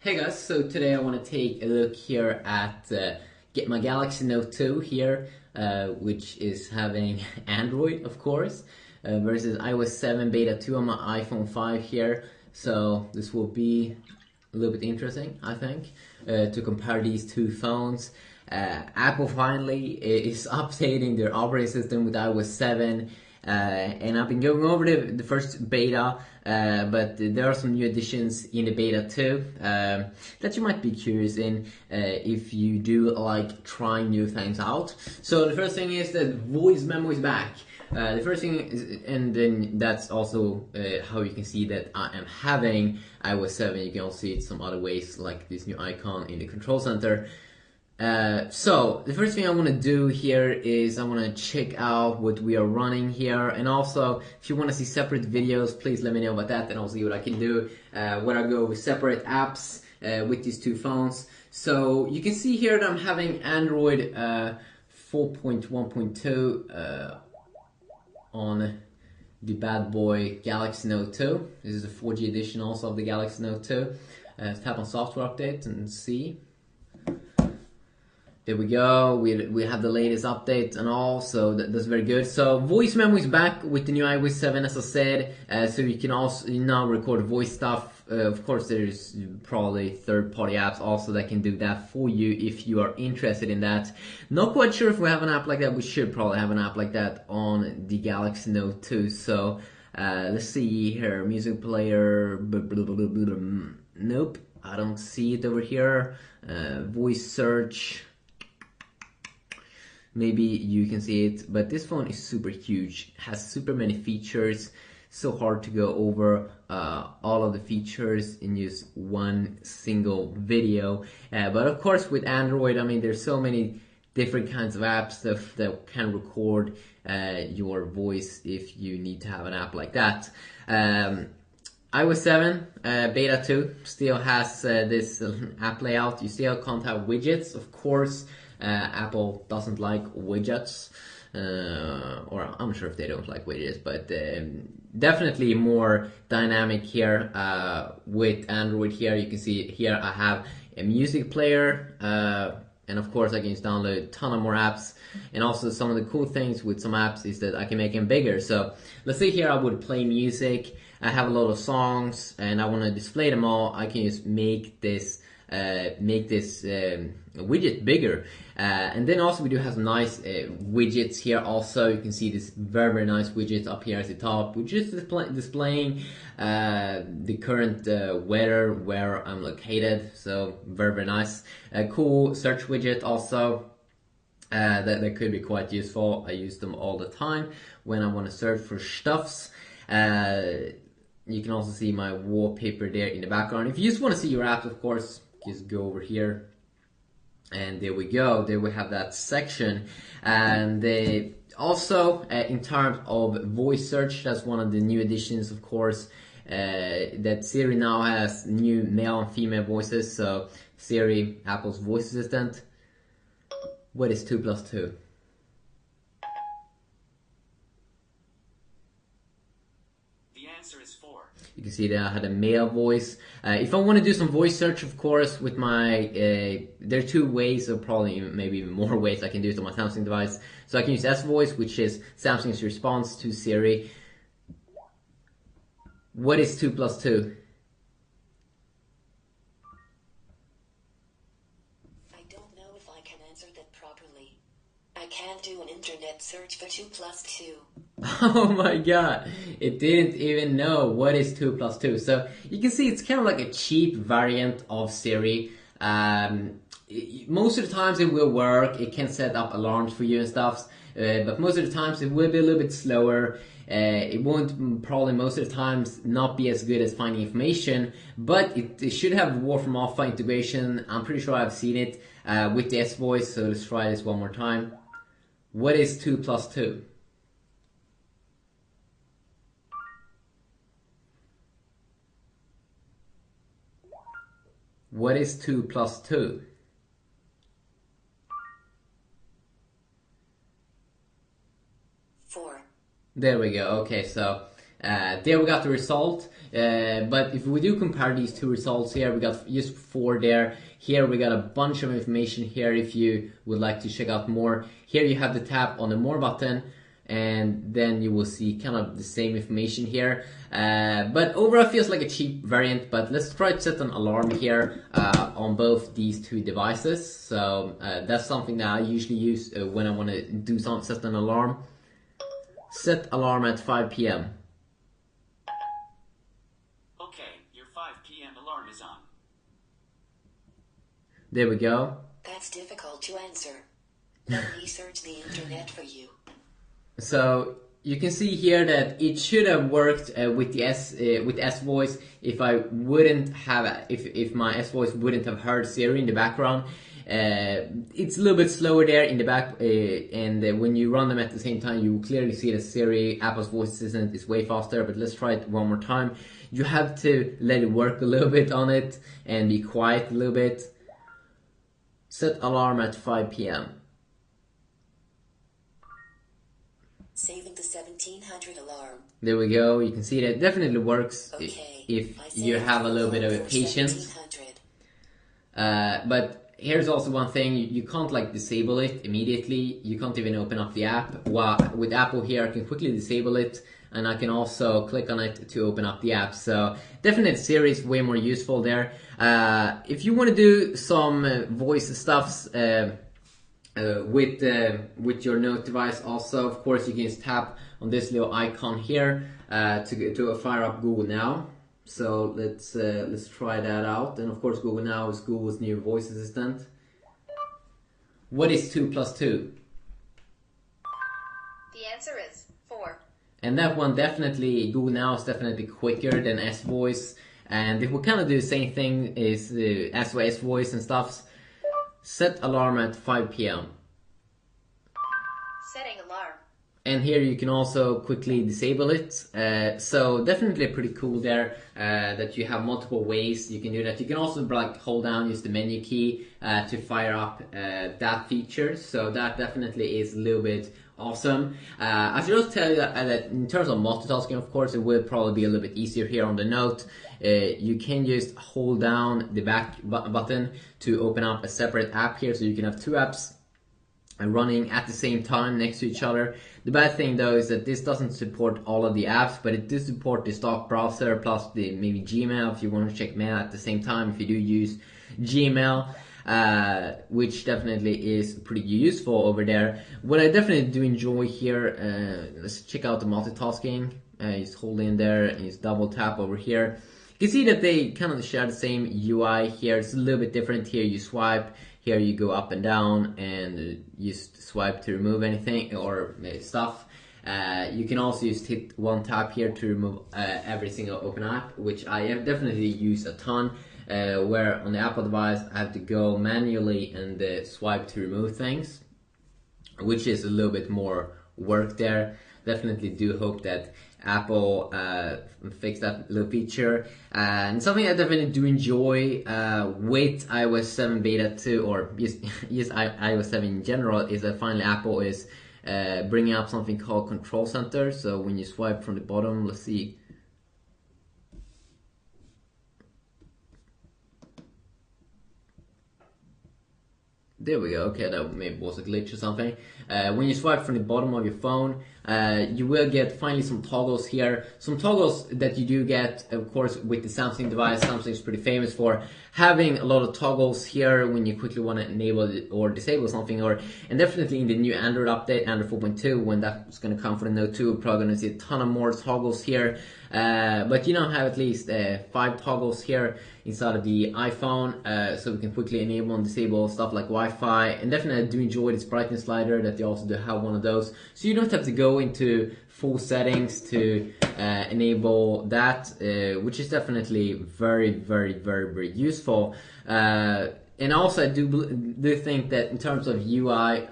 Hey guys, so today I want to take a look here at get my Galaxy Note 2 here, which is having Android, of course, versus iOS 7 Beta 2 on my iPhone 5 here. So this will be a little bit interesting, I think, to compare these two phones. Apple finally is updating their operating system with iOS 7. And I've been going over the first beta, but there are some new additions in the beta too that you might be curious in if you do like trying new things out. So the first thing is that voice memo is back. The first thing is, and then that's also how you can see that I am having iOS 7. You can also see it some other ways, like this new icon in the control center. So the first thing I want to do here is I want to check out what we are running here, and also if you want to see separate videos, please let me know about that and I'll see what I can do when I go with separate apps with these two phones. So you can see here that I'm having Android 4.1.2 on the bad boy Galaxy Note 2. This is a 4G edition also of the Galaxy Note 2. Let's tap on software update and see. There we go, we have the latest update and all, so that's very good. So voice memo is back with the new iOS 7, as I said, so you can also now record voice stuff. Of course, there's probably third-party apps also that can do that for you if you are interested in that. Not quite sure if we have an app like that. We should probably have an app like that on the Galaxy Note 2. So let's see here, music player, nope, I don't see it over here. Voice search. Maybe you can see it, but this phone is super huge, has super many features, so hard to go over all of the features in just one single video. But of course with Android, I mean, there's so many different kinds of apps that can record your voice if you need to have an app like that. iOS 7 Beta 2 still has this app layout. You still can't have widgets, of course. Apple doesn't like widgets, or I'm sure if they don't like widgets, but definitely more dynamic here with Android. Here you can see here I have a music player, and of course I can just download a ton of more apps. And also some of the cool things with some apps is that I can make them bigger. So let's say here I would play music. I have a lot of songs and I want to display them all. I can just make this widget bigger, and then also we do have some nice widgets here. Also you can see this very nice widget up here at the top, which is displaying the current weather where I'm located. So very nice. Cool search widget also. That could be quite useful. I use them all the time when I want to search for stuffs. You can also see my wallpaper there in the background. If you just want to see your apps, of course, just go over here. And there we go. There we have that section. And also, in terms of voice search, that's one of the new additions, of course. That Siri now has new male and female voices. So Siri, Apple's voice assistant. What is 2 plus 2? The answer is 4. You can see that I had a male voice. If I want to do some voice search, of course, with my, there are two ways, or probably maybe even more ways I can do it on my Samsung device. So I can use S-Voice, which is Samsung's response to Siri. What is 2 plus 2? I don't know if I can answer that properly. I can't do an internet search for 2 plus 2. Oh my god, it didn't even know what is 2 plus 2. So you can see it's kind of like a cheap variant of Siri. Most of the times it will work, it can set up alarms for you and stuff, but most of the times it will be a little bit slower. It won't probably most of the times not be as good as finding information, but it should have War from Alpha integration. I'm pretty sure I've seen it with the S-Voice, so let's try this one more time. What is 2 plus 2? What is 2 plus 2? 4. There we go. Okay, so There we got the result, but if we do compare these two results here, we got just 4 there. Here we got a bunch of information here if you would like to check out more. Here you have the tap on the more button, and then you will see kind of the same information here. But overall feels like a cheap variant, but let's try to set an alarm here on both these two devices. So that's something that I usually use when I want to do set an alarm. Set alarm at 5 p.m. Okay, your 5 p.m. alarm is on. There we go. That's difficult to answer. Let me search the internet for you. So you can see here that it should have worked with the S voice if I wouldn't have if my S voice wouldn't have heard Siri in the background. It's a little bit slower there in the back, and when you run them at the same time, you will clearly see that Siri, Apple's voice assistant, is way faster. But let's try it one more time. You have to let it work a little bit on it and be quiet a little bit. Set alarm at 5 p.m. Saving the 1700 alarm. There we go. You can see that it definitely works Okay, if you have a little bit of patience. But here's also one thing: you can't like disable it immediately. You can't even open up the app. Well, with Apple here, I can quickly disable it, and I can also click on it to open up the app. So definitely Siri is way more useful there. If you want to do some voice stuffs with your Note device, also of course you can just tap on this little icon here to fire up Google Now. So let's try that out. And of course Google Now is Google's new voice assistant. What is 2 plus 2? The answer is 4. And that one definitely, Google Now is definitely quicker than S Voice. And if we kind of do the same thing as S Voice and stuff, set alarm at 5 p.m. Setting alarm. And here you can also quickly disable it. So definitely pretty cool there that you have multiple ways you can do that. You can also like hold down, use the menu key to fire up that feature. So that definitely is a little bit awesome. I should also tell you that in terms of multitasking, of course, it will probably be a little bit easier here on the Note. You can just hold down the back button to open up a separate app here, so you can have 2 apps running at the same time next to each other. The bad thing though is that this doesn't support all of the apps, but it does support the stock browser plus the maybe Gmail if you want to check mail at the same time, if you do use Gmail, which definitely is pretty useful over there. What I definitely do enjoy here, let's check out the multitasking. Just hold in there and just double tap over here. You can see that they kind of share the same UI here. It's a little bit different here. You swipe, here you go up and down, and you swipe to remove anything or stuff. You can also just hit one tap here to remove every single open app, which I have definitely used a ton. Where on the Apple device I have to go manually and swipe to remove things, which is a little bit more work there. Definitely do hope that Apple fix that little feature. And something I definitely do enjoy with iOS 7 Beta 2, or just iOS 7 in general, is that finally Apple is bringing up something called Control Center. So when you swipe from the bottom, let's see. There we go. Okay, that maybe was a glitch or something. When you swipe from the bottom of your phone, you will get finally some toggles here. Some toggles that you do get, of course, with the Samsung device. Samsung is pretty famous for having a lot of toggles here when you quickly want to enable or disable something. And definitely in the new Android update, Android 4.2, when that's going to come for the Note 2, we're probably going to see a ton of more toggles here. But you now have at least 5 toggles here inside of the iPhone, so we can quickly enable and disable stuff like Wi-Fi. And definitely I do enjoy this brightness slider that they also do have one of those, so you don't have to go into full settings to enable that, which is definitely very useful. And also I do think that in terms of UI,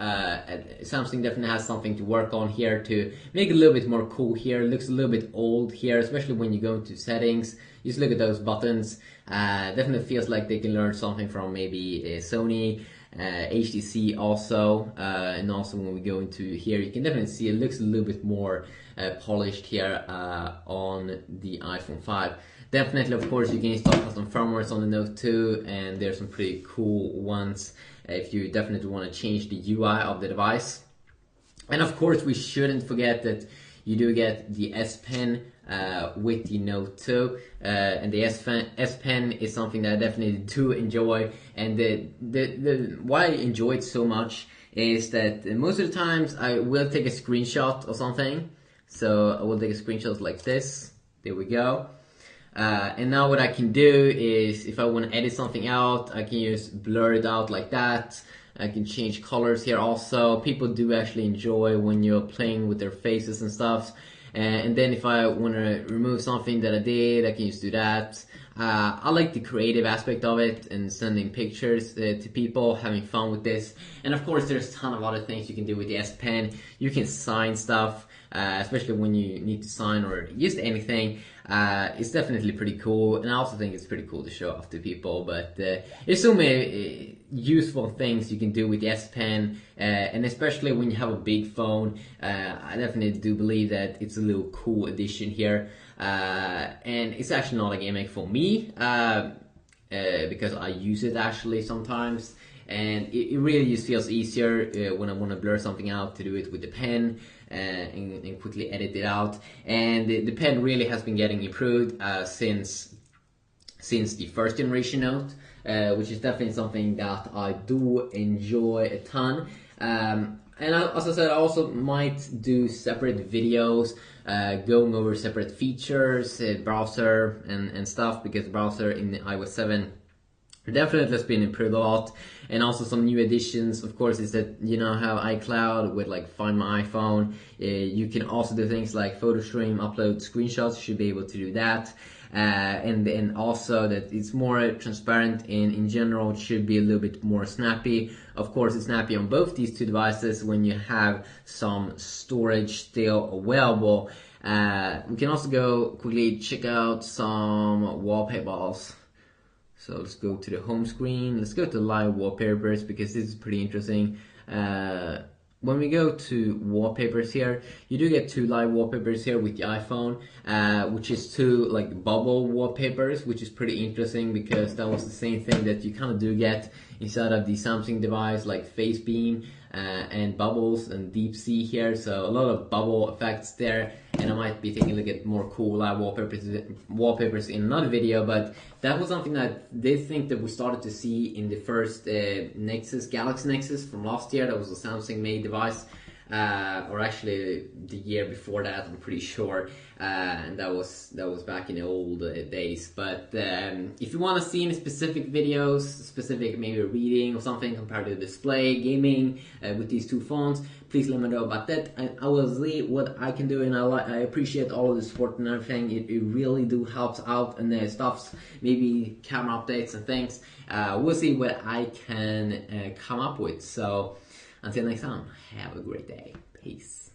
Samsung definitely has something to work on here to make it a little bit more cool here. It looks a little bit old here, especially when you go into settings. Just look at those buttons. Definitely feels like they can learn something from maybe Sony. HTC also, and also when we go into here, you can definitely see it looks a little bit more polished here on the iPhone 5. Definitely, of course, you can install custom firmwares on the Note 2, and there's some pretty cool ones if you definitely want to change the UI of the device. And of course, we shouldn't forget that you do get the S Pen with the Note 2, and the S Pen is something that I definitely do enjoy. And why I enjoy it so much is that most of the times I will take a screenshot or something. So I will take a screenshot like this. There we go. And now what I can do is, if I want to edit something out, I can just blur it out like that. I can change colors here also. People do actually enjoy when you're playing with their faces and stuff. And then if I want to remove something that I did, I can just do that. I like the creative aspect of it and sending pictures to people, having fun with this. And of course, there's a ton of other things you can do with the S Pen. You can sign stuff, especially when you need to sign or just anything. It's definitely pretty cool, and I also think it's pretty cool to show off to people. But there's so many useful things you can do with the S Pen, and especially when you have a big phone, I definitely do believe that it's a little cool addition here. And it's actually not a gimmick for me, because I use it actually sometimes, and it really just feels easier when I want to blur something out to do it with the pen. And quickly edit it out, and the pen really has been getting improved since the first generation Note, which is definitely something that I do enjoy a ton. And as I said, I also might do separate videos going over separate features, browser and stuff, because the browser in the iOS 7 definitely has been improved a lot. And also some new additions, of course, is that you now have iCloud with like Find My iPhone. You can also do things like photo stream, upload screenshots. You should be able to do that. And also that it's more transparent, and in general it should be a little bit more snappy. Of course, it's snappy on both these two devices when you have some storage still available. We can also go quickly check out some wallpapers. So let's go to the home screen. Let's go to live wallpapers, because this is pretty interesting. When we go to wallpapers here, you do get two live wallpapers here with the iPhone, which is two like bubble wallpapers, which is pretty interesting, because that was the same thing that you kind of do get inside of the Samsung device, like Face Beam and bubbles and deep sea here. So a lot of bubble effects there, and I might be taking a look at more cool live wallpapers in another video. But that was something that they think that we started to see in the first Galaxy Nexus from last year. That was a Samsung made device, or actually the year before that, I'm pretty sure, and that was back in the old days. But if you want to see any specific videos, specific maybe reading or something compared to display, gaming with these two phones, please let me know about that, and I will see what I can do. And I appreciate all of the support and everything. It really do helps out, and the stuffs, maybe camera updates and things. We'll see what I can come up with. So until next time, have a great day. Peace.